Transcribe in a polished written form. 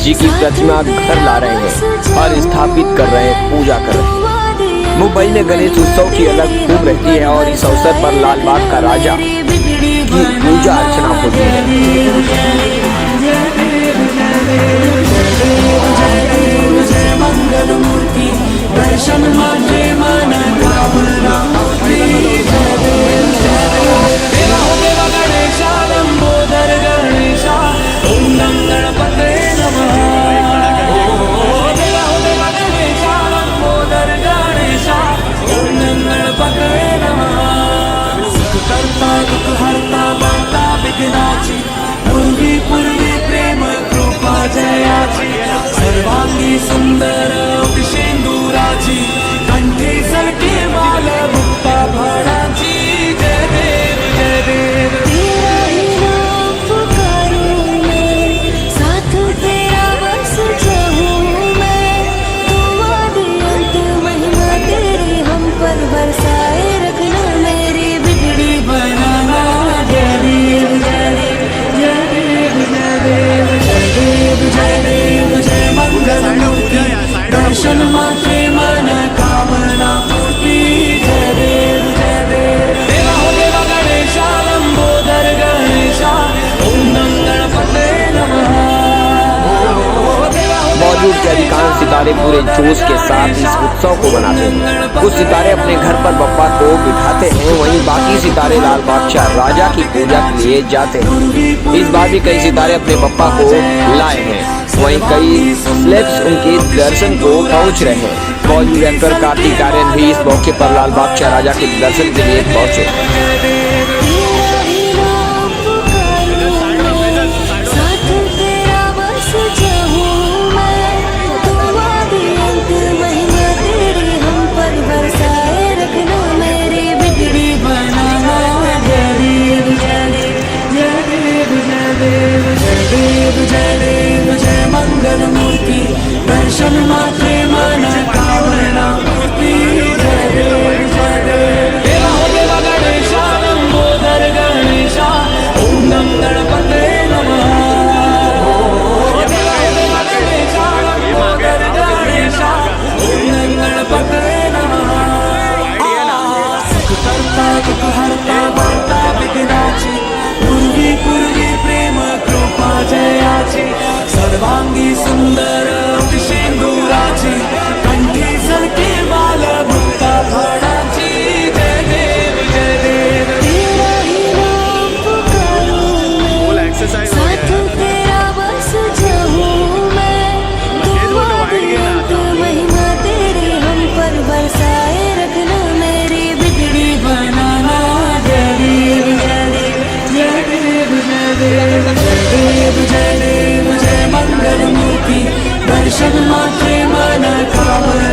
जी की प्रतिमा घर ला रहे हैं और स्थापित कर रहे हैं, पूजा कर रहे हैं। मुंबई में गणेश उत्सव की अलग धूम रहती है और इस अवसर पर लाल बाग का राजा की पूजा अर्चना होती है। पूर्वी प्रेम कृपा जयाची सर्वांगी सुंदर शेंदुराची कंठी सलके माल मुक्ता फळाची जय देव जय देव। तेरा ही नाम पुकारूं मैं, साथ तेरा बस चाहूं मैं। तू आदि अंत महिमा तेरी हम पर बरसाए रखना, मेरी बिगड़ी बनाना। जय देव जय देव जय देव जय देव जय देव जय मंगल मूर्ति दर्शन मात्रे मन कामना पूर्ति। जय देव जय देव। देवा हो देवा गणेशा लंबोदर गणेशा ओम नम गणपते नमः। बॉलीवुड के अधिकांश सितारे पूरे जोश के साथ इस उत्सव को मनाते हैं। कुछ सितारे अपने घर पर बप्पा को बिठाते हैं, वहीं बाकी सितारे लाल बादशाह राजा की पूजा के लिए जाते हैं। इस बार भी कई सितारे अपने बप्पा को लाए हैं, वहीं कई सेलेब्स उनके दर्शन को पहुंच रहे हैं। बॉलीवुड एक्टर कार्तिक आर्यन भी इस मौके पर लाल बादशाह राजा के दर्शन के लिए पहुंचे। जय देव जय मंगल मूर्ति दर्शन मात्रे मन कामना पूर्ति। जय देव जय देव। देवा हो देवा गणेशा लंबोदर गणेशा ओम नम गणपते नमः। देवा हो देवा गणेशा लंबोदर गणेशा ओम नम गणपते नमः। सुख करता दुख हरता वार्ता विघ्नाची पूर्वी प्रेम कृपा जयाची सर्वांगी सुंदर शेंदुराची कंठी सलके माल मुक्ता फळाची। जय देव जय देव। तेरा ही नाम पुकारूं मैं, साथ तेरा बस चाहूं मैं। तू आदि अंत महिमा तेरी हम पर बरसाए रखना, मेरी बिगड़ी बनाना। जय देव जय देव जय देव जय देव जय देव जय मंगल मूर्ति दर्शन मात्रे मन कामना